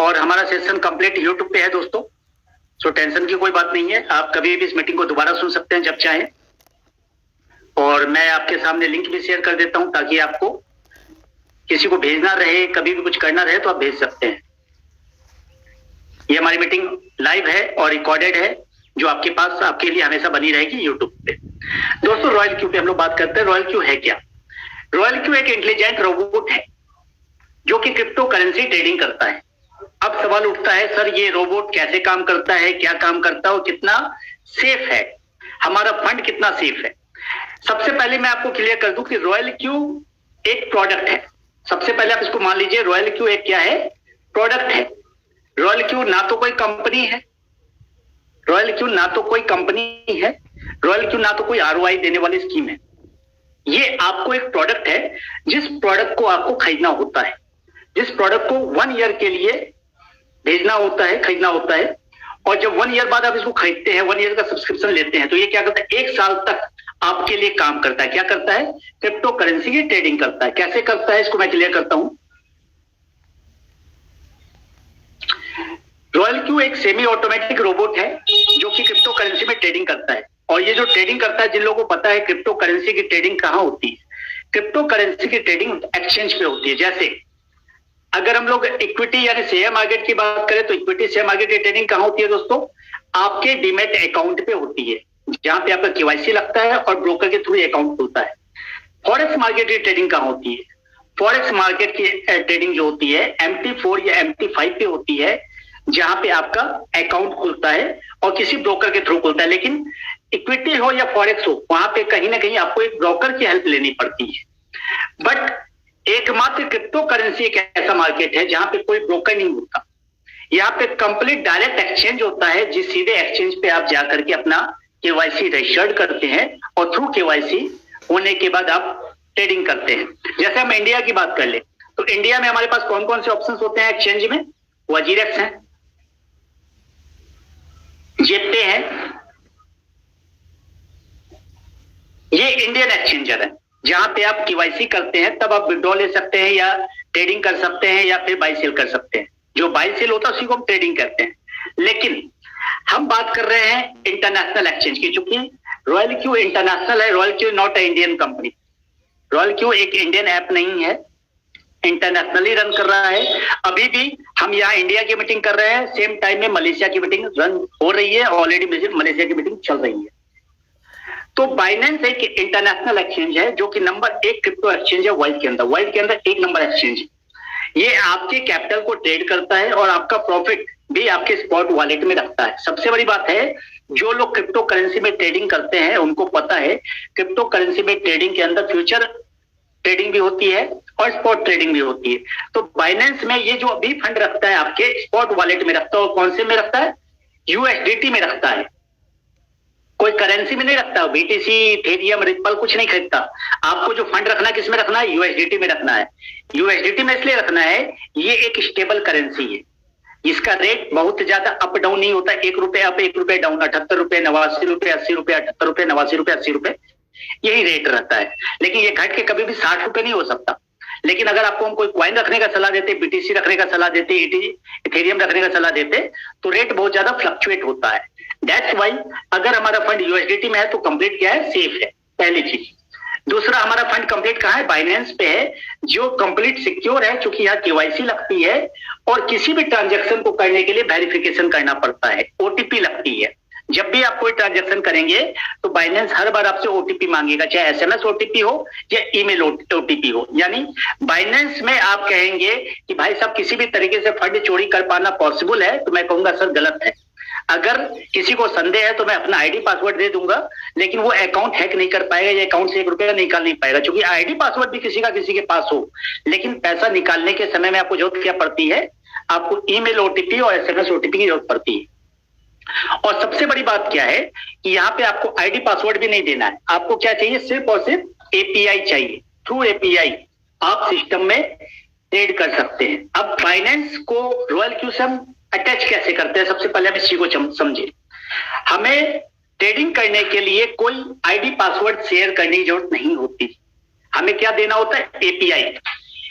और हमारा session complete YouTube पे है दोस्तों, सो टेंशन की कोई बात नहीं है। आप कभी भी इस मीटिंग को दोबारा सुन सकते हैं जब चाहें, और मैं आपके सामने लिंक भी शेयर कर देता हूं ताकि आपको किसी को भेजना रहे, कभी भी कुछ करना रहे तो आप भेज सकते हैं। ये हमारी मीटिंग लाइव है और रिकॉर्डेड है, जो आपके पास आपके लिए हमेशा बनी रहेगी यूट्यूब पे। दोस्तों रॉयल क्यू पे हम लोग बात करते हैं। रॉयल क्यू है क्या? रॉयल क्यू एक इंटेलिजेंट रोबोट है जो कि क्रिप्टो करेंसी ट्रेडिंग करता है। अब सवाल उठता है, सर ये रोबोट कैसे काम करता है, क्या काम करता है और कितना सेफ है, हमारा फंड कितना सेफ है? सबसे पहले मैं आपको क्लियर कर दूं कि रॉयल क्यू एक प्रोडक्ट है। सबसे पहले आप इसको मान लीजिए, रॉयल क्यू एक क्या है? प्रोडक्ट है। रॉयल क्यू ना तो कोई कंपनी है, रॉयल क्यू ना तो कोई कंपनी है, रॉयल क्यू ना तो कोई आरओआई देने वाली स्कीम है। ये आपको एक प्रोडक्ट है, जिस प्रोडक्ट को आपको खरीदना होता है, जिस प्रोडक्ट को 1 ईयर के लिए भेजना होता है, खरीदना होता है, और जब 1 ईयर बाद आप इसको खरीदते हैं, 1 ईयर का सब्सक्रिप्शन लेते हैं, तो ये क्या करता है? 1 साल तक आपके लिए काम करता है। क्या करता है? क्रिप्टो करेंसी की ट्रेडिंग करता है। कैसे करता है इसको मैं क्लियर करता हूं। रॉयल क्यू एक सेमी ऑटोमेटिक रोबोट है जो कि क्रिप्टो करेंसी में ट्रेडिंग करता है। और ये जो ट्रेडिंग करता है, जिन लोगों को पता है क्रिप्टो करेंसी की ट्रेडिंग कहां होती है, क्रिप्टो करेंसी की ट्रेडिंग एक्सचेंज पे होती है। जैसे अगर हम लोग इक्विटी यानी शेयर मार्केट की बात करें तो इक्विटी शेयर मार्केट की ट्रेडिंग कहां होती है दोस्तों? आपके डीमैट अकाउंट पे होती है, जहां पे आपका केवाईसी लगता है और ब्रोकर के थ्रू अकाउंट खुलता है। फॉरेक्स मार्केट की ट्रेडिंग कहां होती है? फॉरेक्स मार्केट की ट्रेडिंग जो होती है MT4 या MT5 पे होती है, जहां पे आपका अकाउंट खुलता है और किसी ब्रोकर के थ्रू खुलता है। लेकिन इक्विटी हो या फॉरेक्स हो, वहां पे कहीं ना कहीं आपको एक ब्रोकर की हेल्प लेनी पड़ती है। बट एकमात्र क्रिप्टो करेंसी एक ऐसा मार्केट है जहां पे कोई ब्रोकर नहीं होता। यहाँ पे कंप्लीट डायरेक्ट एक्सचेंज होता है, जिस सीधे एक्सचेंज पे आप जाकर के अपना केवाईसी रजिस्टर्ड करते हैं और थ्रू केवाईसी होने के बाद आप ट्रेडिंग करते हैं। जैसे हम इंडिया की बात कर ले तो इंडिया में हमारे पास कौन कौन से ऑप्शंस होते हैं एक्सचेंज में? वजीरेक्स है, जेपे है, ये इंडियन एक्सचेंजर है जहां पे आप केवाईसी करते हैं, तब आप विड्रॉ ले सकते हैं या ट्रेडिंग कर सकते हैं या फिर बाई सेल कर सकते हैं। जो बाई सेल होता है उसी को हम ट्रेडिंग करते हैं। लेकिन हम बात कर रहे हैं इंटरनेशनल एक्सचेंज की, चूंकि रॉयल क्यू इंटरनेशनल है, royal Q not a Indian company. Royal Q एक इंडियन ऐप नहीं है, इंटरनेशनली रन कर रहा है। अभी भी हम यहाँ इंडिया की मीटिंग कर रहे हैं, सेम टाइम में मलेशिया की मीटिंग रन हो रही है, ऑलरेडी मलेशिया की मीटिंग चल रही है। तो बाइनेंस एक इंटरनेशनल एक्सचेंज है जो कि नंबर 1 क्रिप्टो एक्सचेंज है वर्ल्ड के अंदर। वर्ल्ड के अंदर 1 नंबर एक्सचेंज है। ये आपके कैपिटल को ट्रेड करता है और आपका प्रॉफिट भी आपके स्पॉट वॉलेट में रखता है। सबसे बड़ी बात है, जो लोग क्रिप्टो करेंसी में ट्रेडिंग करते हैं उनको पता है क्रिप्टो करेंसी में ट्रेडिंग के अंदर फ्यूचर ट्रेडिंग भी होती है और स्पॉट ट्रेडिंग भी होती है। तो बाइनेंस में ये जो अभी फंड रखता है आपके स्पॉट वॉलेट में रखता है, और कौन से में रखता है? यूएसडीटी में रखता है, कोई करेंसी में नहीं रखता। बीटीसी, इथेरियम, रिपल कुछ नहीं खरीदता। आपको जो फंड रखना है किस में रखना है? यूएसडीटी में रखना है। यूएसडीटी में इसलिए रखना है, ये एक स्टेबल करेंसी है, इसका रेट बहुत ज्यादा अप डाउन नहीं होता। 1 रुपए अप 1 रुपए डाउन, 78 रुपए, 89 रुपए, 80 रुपए, 78 रुपए, 89 रुपए, 80 रुपए, यही रेट रहता है। लेकिन ये घट के कभी भी 60 रुपए नहीं हो सकता। लेकिन अगर आपको हम कोई क्वाइन रखने का सलाह देते, बीटीसी रखने का सलाह देते, इथेरियम रखने का सलाह देते, तो रेट बहुत ज्यादा फ्लक्चुएट होता है। दैट्स वाई अगर हमारा फंड यूएसडीटी में है तो कंप्लीट क्या है? सेफ है, पहली चीज। दूसरा, हमारा फंड कंप्लीट कहां है? बाइनेंस पे है, जो कंप्लीट सिक्योर है, क्योंकि यहाँ केवाईसी लगती है और किसी भी ट्रांजेक्शन को करने के लिए वेरिफिकेशन करना पड़ता है, ओटीपी लगती है। जब भी आप कोई ट्रांजेक्शन करेंगे तो बाइनेंस हर बार आपसे ओटीपी मांगेगा, चाहे एसएमएस ओटीपी हो या ईमेल ओटीपी हो। यानी बाइनेंस में आप कहेंगे कि भाई साहब किसी भी तरीके से फंड चोरी कर पाना पॉसिबल है, तो मैं कहूंगा सर गलत है। अगर किसी को संदेह है तो मैं अपना आईडी पासवर्ड दे दूंगा, लेकिन वो अकाउंट हैक नहीं कर पाएगा या अकाउंट से 1 रुपया निकाल नहीं पाएगा, क्योंकि आईडी पासवर्ड भी किसी के पास हो, लेकिन पैसा निकालने के समय में आपको जरूरत क्या पड़ती है? आपको ईमेल ओटीपी और एसएमएस ओटीपी की जरूरत पड़ती है। और सबसे बड़ी बात क्या है कि यहाँ पे आपको आईडी पासवर्ड भी नहीं देना है। आपको क्या चाहिए? सिर्फ और सिर्फ एपीआई चाहिए। थ्रू एपीआई आप सिस्टम में ट्रेड कर सकते हैं। अब बाइनेंस को रॉयल क्यू से हम अटैच कैसे करते हैं? सबसे पहले हम इस चीज को समझे। हमें ट्रेडिंग करने के लिए कोई आईडी पासवर्ड शेयर करने की जरूरत नहीं होती। हमें क्या देना होता है? एपीआई।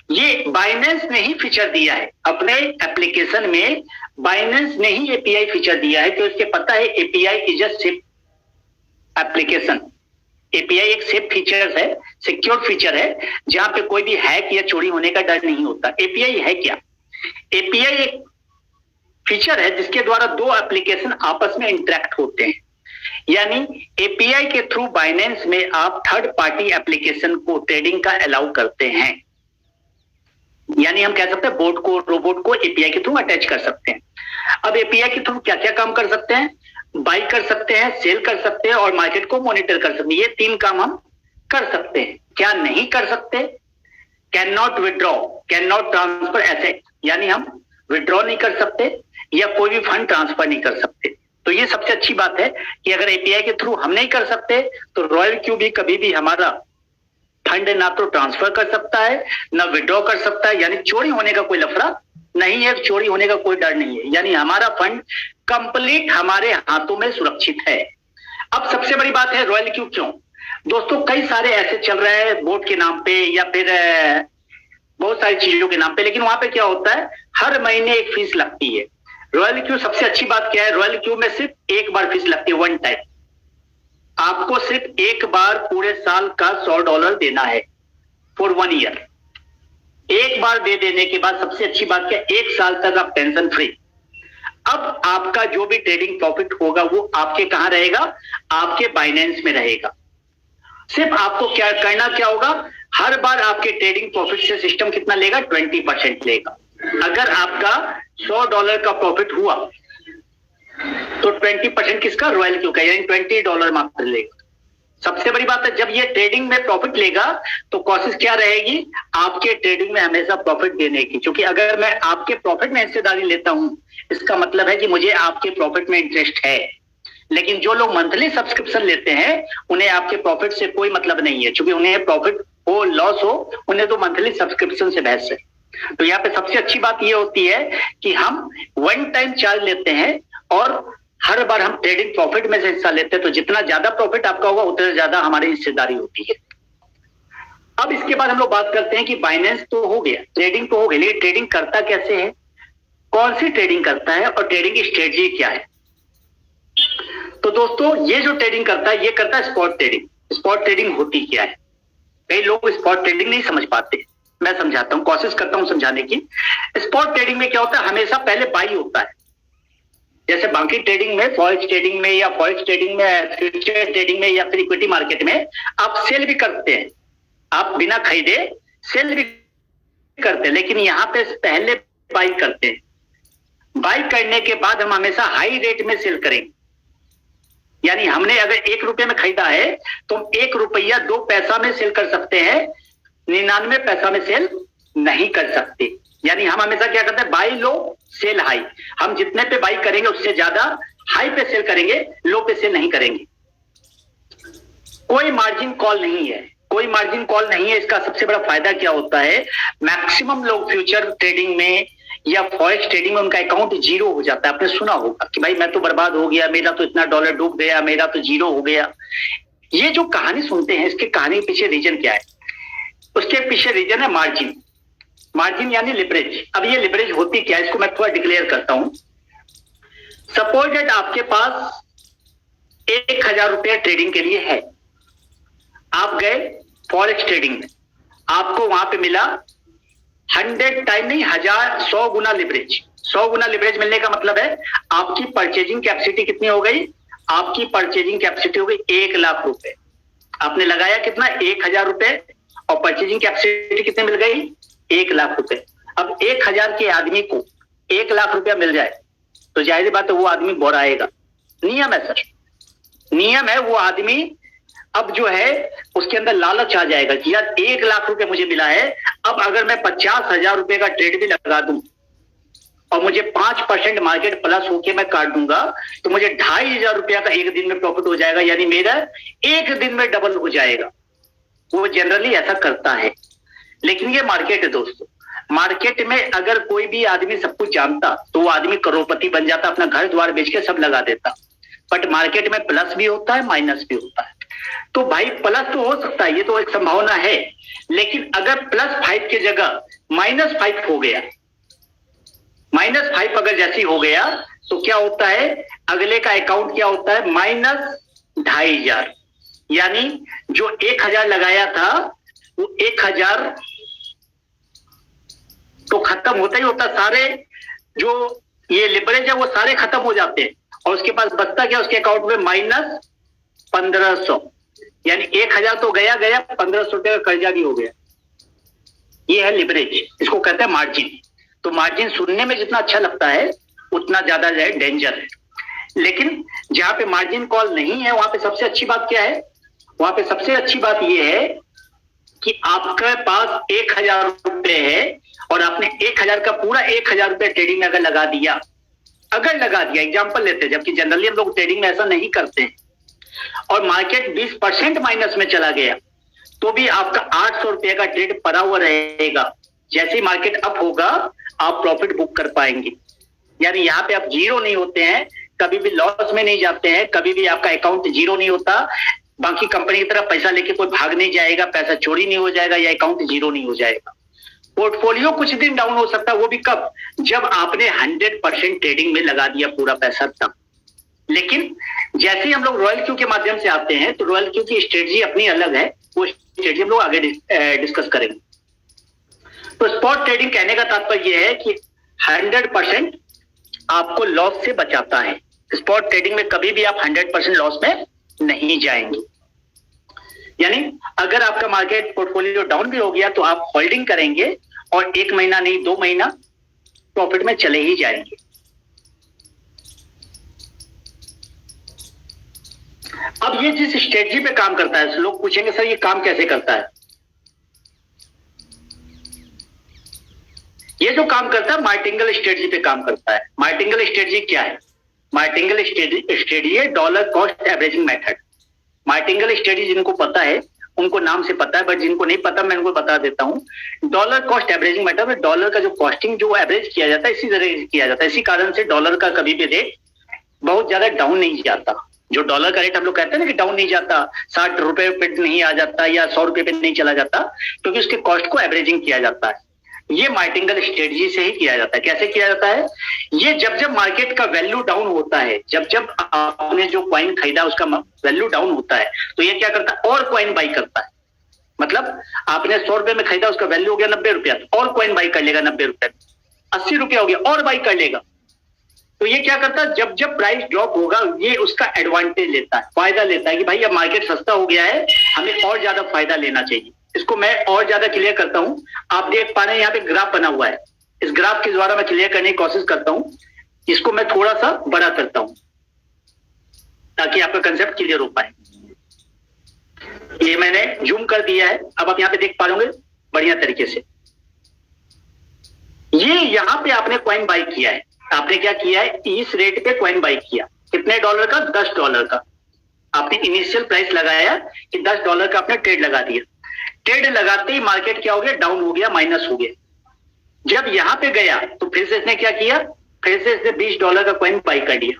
ये बाइनेंस ने ही फीचर दिया है अपने एप्लीकेशन में, बाइनेंस ने ही एपीआई फीचर दिया है कि उसके पता है API is a safe application. API एक सेफ फीचर है, सिक्योर फीचर है, जहां पे कोई भी हैक या चोरी होने का डर नहीं होता। एपीआई है क्या? एपीआई एक फीचर है जिसके द्वारा दो एप्लीकेशन आपस में इंटरेक्ट होते हैं। यानी एपीआई के थ्रू बाइनेंस में आप थर्ड पार्टी एप्लीकेशन को ट्रेडिंग का अलाउ करते हैं। यानी हम कह सकते हैं बोट को, रोबोट को एपीआई के थ्रू अटैच कर सकते हैं। अब एपीआई के थ्रू क्या क्या काम कर सकते हैं? बाई कर सकते हैं, सेल कर सकते हैं और मार्केट को मॉनिटर कर सकते हैं। ये तीन काम हम कर सकते हैं। क्या नहीं कर सकते? Can not withdraw, can not transfer asset, यानी हम विड्रॉ नहीं कर सकते या कोई भी फंड ट्रांसफर नहीं कर सकते। तो ये सबसे अच्छी बात है कि अगर एपीआई के थ्रू हम नहीं कर सकते तो रॉयल क्यू भी कभी भी हमारा फंड ना तो ट्रांसफर कर सकता है ना विड्रॉ कर सकता है। यानी चोरी होने का कोई लफड़ा नहीं है, चोरी होने का कोई डर नहीं है। यानी हमारा फंड कंप्लीट हमारे हाथों में सुरक्षित है। अब सबसे बड़ी बात है रॉयल क्यू क्यों? दोस्तों कई सारे ऐसे चल रहे हैं बोर्ड के नाम पे या फिर बहुत सारी चीजों के नाम पे, लेकिन वहां पे क्या होता है हर महीने एक फीस लगती है। रॉयल क्यू सबसे अच्छी बात क्या है, रॉयल क्यू में सिर्फ एक बार फीस लगती है, वन टाइम। आपको सिर्फ एक बार पूरे साल का $100 देना है फॉर 1 ईयर। एक बार दे देने के बाद सबसे अच्छी बात क्या, 1 साल तक आप टेंशन फ्री। अब आपका जो भी ट्रेडिंग प्रॉफिट होगा वो आपके कहां रहेगा? आपके बाइनेंस में रहेगा। सिर्फ आपको क्या करना क्या होगा, हर बार आपके ट्रेडिंग प्रॉफिट से सिस्टम कितना लेगा? 20% लेगा। अगर आपका $100 का प्रॉफिट हुआ तो 20% किसका? रॉयल क्यू का, यानी $20 मात्र लेगा। सबसे बड़ी बात है जब ये ट्रेडिंग में प्रॉफिट लेगा तो कोशिश क्या रहेगी? आपके ट्रेडिंग में हमेशा प्रॉफिट देने की, क्योंकि अगर मैं आपके प्रॉफिट में हिस्सेदारी लेता हूं इसका मतलब है कि मुझे आपके प्रॉफिट में इंटरेस्ट है। लेकिन जो लोग मंथली सब्सक्रिप्शन लेते हैं उन्हें आपके प्रॉफिट से कोई मतलब नहीं है, क्योंकि उन्हें प्रॉफिट हो लॉस हो उन्हें तो मंथली सब्सक्रिप्शन से बहस है। तो यहाँ पे सबसे अच्छी बात यह होती है कि हम वन टाइम चार्ज लेते हैं और हर बार हम ट्रेडिंग प्रॉफिट में से हिस्सा लेते हैं। तो जितना ज्यादा प्रॉफिट आपका होगा उतना ज्यादा हमारी हिस्सेदारी होती है। अब इसके बाद हम लोग बात करते हैं कि बाइनेंस तो हो गया, ट्रेडिंग तो हो गई, लेकिन ट्रेडिंग करता कैसे है, कौन सी ट्रेडिंग करता है और ट्रेडिंग की स्ट्रेटजी क्या है? तो दोस्तों ये जो ट्रेडिंग करता है ये करता है स्पॉट ट्रेडिंग। स्पॉट ट्रेडिंग होती क्या है? कई लोग स्पॉट ट्रेडिंग नहीं समझ पाते, मैं समझाता हूं, कोशिश करता हूं समझाने की। स्पॉट ट्रेडिंग में क्या होता है, हमेशा पहले बाई होता है। जैसे बाकी ट्रेडिंग में, फॉरेक्स ट्रेडिंग में या फॉरेक्स ट्रेडिंग में, फ्यूचर ट्रेडिंग में या फिर इक्विटी मार्केट में आप सेल भी करते हैं, आप बिना खरीदे सेल भी करते हैं। लेकिन यहां पे पहले बाई करते हैं। बाई करने के बाद हम हमेशा हाई रेट में सेल करेंगे। यानी हमने अगर ₹1 में खरीदा है तो हम ₹1 2 पैसा में सेल कर सकते हैं, 99 पैसा में सेल नहीं कर सकते। यानी हम हमेशा क्या करते हैं, बाई लो सेल हाई। हम जितने पे बाई करेंगे उससे ज्यादा हाई पे सेल करेंगे, लो पे सेल नहीं करेंगे। कोई मार्जिन कॉल नहीं है, कोई मार्जिन कॉल नहीं है। इसका सबसे बड़ा फायदा क्या होता है, मैक्सिमम लोग फ्यूचर ट्रेडिंग में या फॉरेक्स ट्रेडिंग में उनका अकाउंट जीरो हो जाता है। आपने सुना होगा कि भाई मैं तो बर्बाद हो गया, मेरा तो इतना डॉलर डूब गया, मेरा तो जीरो हो गया। ये जो कहानी सुनते हैं इसके कहानी के पीछे रीजन क्या है? उसके पीछे रीजन है मार्जिन। मार्जिन यानी लिवरेज। अब ये लिवरेज होती क्या है इसको मैं थोड़ा डिक्लेयर करता हूं। सपोज दैट आपके पास ₹1000 ट्रेडिंग के लिए है, आप गए फॉरेक्स ट्रेडिंग में, आपको वहां पे मिला 100 टाइम नहीं 100 गुना लिवरेज। 100 गुना लिवरेज मिलने का मतलब है आपकी परचेजिंग कैपेसिटी कितनी हो गई? आपकी परचेजिंग कैपेसिटी हो गई ₹1,00,000। आपने लगाया कितना? ₹1000 और परचेजिंग कैपेसिटी कितनी मिल गई? ₹1,00,000। अब 1000 के आदमी को ₹1,00,000 मिल जाए तो जाहिर बात है वो आदमी बोराएगा। नियम है सर, नियम है। वो आदमी अब जो है उसके अंदर लालच आ जाएगा कि यार ₹1,00,000 मुझे मिला है, अब अगर मैं ₹50,000 का ट्रेड भी लगा दूं और मुझे 5% मार्केट प्लस होके मैं काट दूंगा तो मुझे ₹2,500 का एक दिन में प्रॉफिट हो जाएगा। यानी मेरा एक दिन में डबल हो जाएगा। वो जनरली ऐसा करता है। लेकिन ये मार्केट है दोस्तों, मार्केट में अगर कोई भी आदमी सब कुछ जानता तो वो आदमी करोड़पति बन जाता, अपना घर द्वार बेच के सब लगा देता। बट मार्केट में प्लस भी होता है माइनस भी होता है। तो भाई प्लस तो हो सकता है, ये तो एक संभावना है, लेकिन अगर +5 की जगह -5 हो गया, -5 अगर जैसी हो गया तो क्या होता है, अगले का अकाउंट क्या होता है, -2500। यानी जो 1000 लगाया था वो 1000 तो खत्म होता ही होता, सारे जो ये लिवरेज है वो सारे खत्म हो जाते हैं, और उसके पास बचता क्या, उसके अकाउंट में -1500। यानी 1000 तो गया गया, 1500 रुपये का कर्जा भी हो गया। ये है लिवरेज, इसको कहते हैं मार्जिन। तो मार्जिन सुनने में जितना अच्छा लगता है उतना ज्यादा जो है डेंजर है। लेकिन जहां पे मार्जिन कॉल नहीं है वहां पे सबसे अच्छी बात क्या है, वहां पे सबसे अच्छी बात यह है कि आपके पास 1000 रुपए है और आपने 1000 का पूरा 1000 रुपए ट्रेडिंग में अगर लगा दिया, एग्जांपल लेते हैं, जबकि जनरली हम लोग ट्रेडिंग में ऐसा नहीं करते हैं, और मार्केट 20% माइनस में चला गया तो भी आपका 800 रुपए का ट्रेड पड़ा हुआ रहेगा। जैसे ही मार्केट अप होगा आप प्रॉफिट बुक कर पाएंगे। यानी यहाँ पे आप जीरो नहीं होते हैं, कभी भी लॉस में नहीं जाते हैं, कभी भी आपका अकाउंट जीरो नहीं होता। बाकी कंपनी की तरफ पैसा लेके कोई भाग नहीं जाएगा, पैसा चोरी नहीं हो जाएगा या अकाउंट जीरो नहीं हो जाएगा। पोर्टफोलियो कुछ दिन डाउन हो सकता है, वो भी कब, जब आपने 100% ट्रेडिंग में लगा दिया पूरा पैसा तब। लेकिन जैसे ही हम लोग रॉयल क्यू के माध्यम से आते हैं तो रॉयल क्यू की स्ट्रेटजी अपनी अलग है, वो स्ट्रेटजी हम लोग आगे डिस्कस करेंगे। तो स्पॉट ट्रेडिंग कहने का तात्पर्य यह है कि 100% आपको लॉस से बचाता है। स्पॉट ट्रेडिंग में कभी भी आप 100% लॉस में नहीं जाएंगे। यानी अगर आपका मार्केट पोर्टफोलियो डाउन भी हो गया तो आप होल्डिंग करेंगे और 1 महीना नहीं 2 महीना प्रॉफिट में चले ही जाएंगे। अब ये जिस स्ट्रेटजी पे काम करता है, लोग पूछेंगे सर ये काम कैसे करता है। ये जो काम करता है मार्टिंगल स्ट्रेटजी पे काम करता है। मार्टिंगल स्ट्रेटजी क्या है, मार्टिंगल स्ट्रेटजी है dollar cost averaging method. Martingale strategy जिनको पता है उनको नाम से पता है, बट जिनको नहीं पता मैं उनको बता देता हूं। डॉलर कॉस्ट एवरेजिंग मेथड में डॉलर का जो कॉस्टिंग जो एवरेज किया जाता है इसी तरह से किया जाता है। इसी कारण से डॉलर का कभी भी रेट बहुत ज्यादा डाउन नहीं जाता। जो डॉलर का रेट हम लोग कहते हैं ना कि डाउन नहीं जाता, 60 रुपए पे नहीं आ जाता या 100 रुपए पे नहीं चला जाता, क्योंकि उसके कॉस्ट को एवरेजिंग किया जाता है। ये मार्टिंगल स्ट्रेटजी से ही किया जाता है। कैसे किया जाता है, ये जब जब मार्केट का वैल्यू डाउन होता है, जब जब आपने जो कॉइन खरीदा उसका वैल्यू डाउन होता है तो ये क्या करता है, और कॉइन बाई करता है। मतलब आपने 100 रुपए में खरीदा, उसका वैल्यू हो गया 90 रुपया, और कॉइन बाई कर लेगा 90 रुपए। 80 रुपया हो गया और बाई कर लेगा। तो ये क्या करता है, जब जब प्राइस ड्रॉप होगा ये उसका एडवांटेज लेता है, फायदा लेता है कि भाई अब मार्केट सस्ता हो गया है, हमें और ज्यादा फायदा लेना चाहिए। इसको मैं और ज्यादा क्लियर करता हूं। आप देख पा रहे हैं यहाँ पे ग्राफ बना हुआ है, इस ग्राफ के द्वारा मैं क्लियर करने की कोशिश करता हूं। इसको मैं थोड़ा सा बड़ा करता हूं ताकि आपका कंसेप्ट क्लियर हो पाए। ये मैंने जूम कर दिया है, अब आप यहाँ पे देख पा लोगे बढ़िया तरीके से। ये यहाँ पे आपने कॉइन बाई किया है, आपने क्या किया है, इस रेट पे कॉइन बाई किया। कितने डॉलर का, $10 का। आपने इनिशियल प्राइस लगाया कि $10 का आपने ट्रेड लगा दिया। ट्रेड लगाते ही मार्केट क्या हो गया, डाउन हो गया, माइनस हो गया। जब यहां पे गया तो फिर से इसने क्या किया, फिर से इसने $20 का कॉइन बाई कर लिया।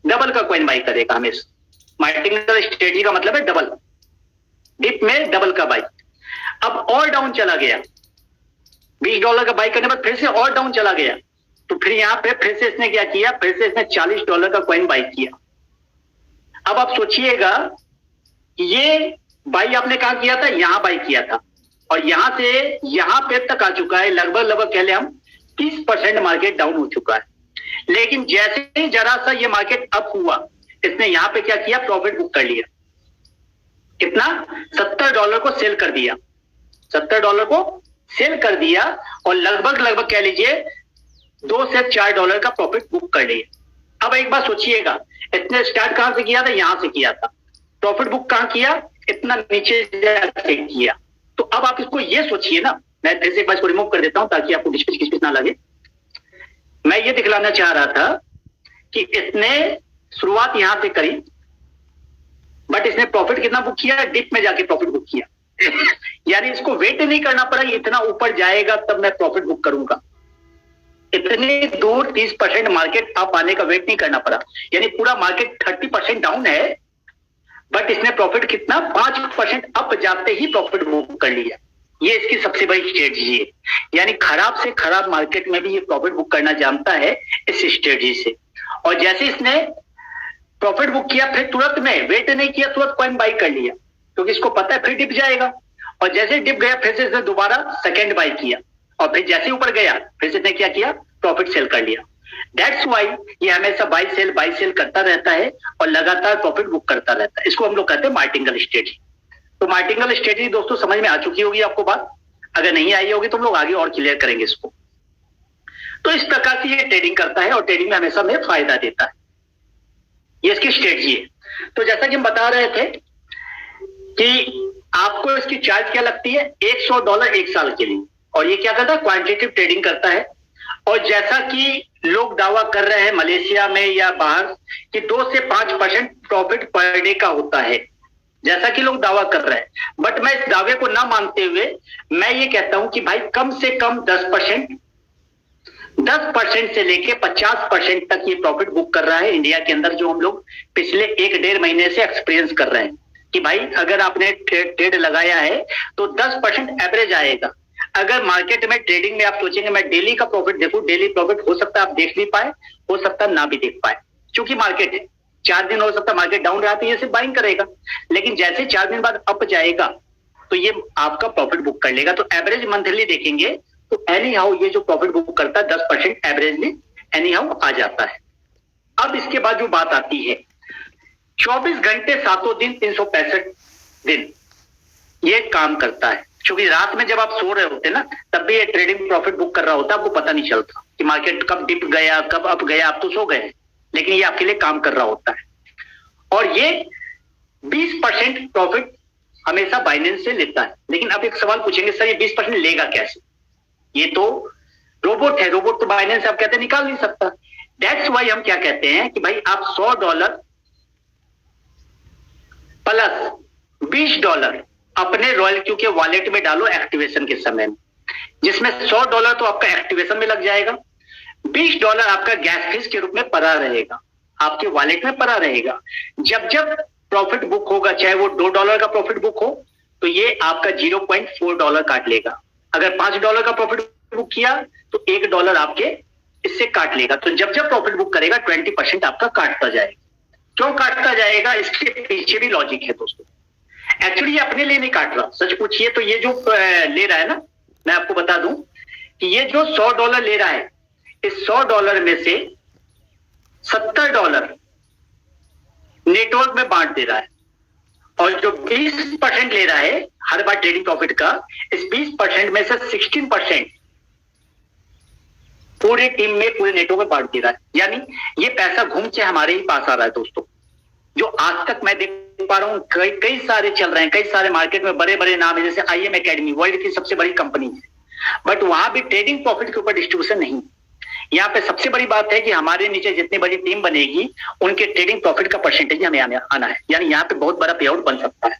डबल का कॉइन बाई करेगा हमेशा। मार्टिंगल स्ट्रेटजी का मतलब है डबल, डिप में डबल का बाई। अब और डाउन चला गया, $20 का बाई करने पर फिर से और डाउन चला गया, तो फिर यहां पे फिर से इसने क्या किया, फिर से इसने $40 का कॉइन बाई किया। अब आप सोचिएगा ये बाई आपने कहां किया था, यहां बाई किया था, और यहां से यहां पे तक आ चुका है। लगभग कह ले हम 30% मार्केट डाउन हो चुका है। लेकिन जैसे ही जरा सा ये मार्केट अप हुआ, इसने यहां पे क्या किया, प्रॉफिट बुक कर लिया। कितना, $70 को सेल कर दिया। $70 को सेल कर दिया और लगभग कह लीजिए $2 से $4 का प्रॉफिट बुक कर लिया। अब एक बात सोचिएगा, इसने स्टार्ट कहां से किया था, यहां से किया था। प्रॉफिट बुक कहां किया, इतना नीचे से किया। तो अब आप इसको ये सोचिए ना, मैं फिर से एक बार इसको रिमूव कर देता हूं ताकि आपको किचपिच ना लगे। मैं ये दिखलाना चाह रहा था कि इसने शुरुआत यहां से करी, बट इसने प्रॉफिट कितना बुक किया, डिप में जाके प्रॉफिट बुक किया। यानी इसको वेट नहीं करना पड़ा, इतना ऊपर जाएगा तब मैं प्रॉफिट बुक करूंगा। इतनी दूर 30% मार्केट अप आने का वेट नहीं करना पड़ा। यानी पूरा मार्केट 30% डाउन है, बट इसने प्रॉफिट कितना 5% अप जाते ही प्रॉफिट बुक कर लिया। ये इसकी सबसे बड़ी स्ट्रेटजी है, यानी खराब से खराब मार्केट में भी ये प्रॉफिट बुक करना जानता है इस स्ट्रेटजी से। और जैसे इसने प्रॉफिट बुक किया फिर तुरंत में वेट नहीं किया, तुरंत कॉइन बाई कर लिया, क्योंकि इसको पता है फिर डिप जाएगा। और जैसे डिप गया फिर से इसने दोबारा सेकेंड बाई किया, और फिर जैसे ऊपर गया फिर से इसने क्या किया, प्रॉफिट सेल कर लिया। दैट्स वाई ये हमेशा बाई सेल करता रहता है और लगातार प्रॉफिट बुक करता रहता है। इसको हम लोग कहते हैं मार्टिंगल स्ट्रेटजी। तो मार्टिंगल स्ट्रेटजी दोस्तों समझ में आ चुकी होगी आपको बात, अगर नहीं आई होगी तो हम लोग आगे और क्लियर करेंगे इसको। तो इस प्रकार से ये ट्रेडिंग करता है और ट्रेडिंग में हमेशा हमें फायदा देता है, ये इसकी स्ट्रेटजी है। तो जैसा कि हम बता रहे थे कि आपको इसकी चार्ज क्या लगती है, $100 एक साल के लिए, और ये क्या करता है, क्वांटिटेटिव ट्रेडिंग करता है। और जैसा कि लोग दावा कर रहे हैं मलेशिया में या बाहर कि 2 से 5% प्रॉफिट पर डे का होता है, जैसा कि लोग दावा कर रहे हैं, बट मैं इस दावे को ना मानते हुए मैं ये कहता हूं कि भाई कम से कम 10% से लेके 50% तक ये प्रॉफिट बुक कर रहा है इंडिया के अंदर, जो हम लोग पिछले 1-1.5 महीने से एक्सपीरियंस कर रहे हैं कि भाई अगर आपने ट्रेड लगाया है तो 10% एवरेज आएगा। अगर मार्केट में ट्रेडिंग में आप सोचेंगे मैं डेली का प्रॉफिट देखूं, डेली प्रॉफिट हो सकता है आप देख नहीं पाए, हो सकता है ना भी देख पाए, क्योंकि मार्केट है 4 दिन हो सकता है मार्केट डाउन रहा तो ये सिर्फ बाइंग करेगा, लेकिन जैसे 4 दिन बाद अप जाएगा तो ये आपका प्रॉफिट बुक कर लेगा। तो एवरेज मंथली देखेंगे तो एनी हाउ ये जो प्रॉफिट बुक करता है 10% एवरेजली एनी हाउ आ जाता है। अब इसके बाद जो बात आती है 24 घंटे 7 दिन 365 दिन ये काम करता है, क्योंकि रात में जब आप सो रहे होते ना तब भी ये ट्रेडिंग प्रॉफिट बुक कर रहा होता है, आपको पता नहीं चलता कि मार्केट कब डिप गया कब अप गया, आप तो सो गए, लेकिन ये आपके लिए काम कर रहा होता है। और ये 20% प्रॉफिट हमेशा बाइनेंस से लेता है। लेकिन अब एक सवाल पूछेंगे सर ये 20% लेगा कैसे, ये तो रोबोट है, रोबोट तो बाइनेंस से आप कहते निकाल नहीं सकता। दैट्स वाई हम क्या कहते हैं कि भाई आप $100 प्लस $20 अपने रॉयल क्यू के वॉलेट में डालो एक्टिवेशन के समय में, जिसमें $100 तो आपका एक्टिवेशन में लग जाएगा, $20 आपका गैस फीस के रूप में पड़ा रहेगा, आपके वॉलेट में पड़ा रहेगा। जब जब प्रॉफिट बुक होगा, चाहे वो $2 का प्रॉफिट बुक हो तो ये आपका $0.4 काट लेगा। अगर $5 का प्रॉफिट बुक किया तो $1 आपके इससे काट लेगा। तो जब जब प्रॉफिट बुक करेगा 20% आपका काटता जाएगा। क्यों काटता जाएगा, इसके पीछे भी लॉजिक है दोस्तों। एक्चुअली ये अपने लिए नहीं काट रहा, सच पूछिए तो ये जो ले रहा है ना, मैं आपको बता दूं कि ये जो $100 ले रहा है, इस $100 में से $70 नेटवर्क में बांट दे रहा है, और जो 20% ले रहा है हर बार ट्रेडिंग प्रॉफिट का, इस 20% में से 16% पूरी टीम में पूरे नेटवर्क में बांट दे रहा है। यानी ये पैसा घूम के हमारे ही पास आ रहा है दोस्तों। जो आज तक मैं देख पा रहा हूं कई सारे चल रहे हैं, कई सारे मार्केट में बड़े बड़े नाम है, जैसे IM एकेडमी वर्ल्ड की सबसे बड़ी कंपनी है, बट वहां भी ट्रेडिंग प्रॉफिट के ऊपर डिस्ट्रीब्यूशन नहीं। यहाँ पे सबसे बड़ी बात है कि हमारे नीचे जितनी बड़ी टीम बनेगी उनके ट्रेडिंग प्रॉफिट का परसेंटेज हमें आना है, यानी यहाँ पे बहुत बड़ा पे आउट बन सकता है।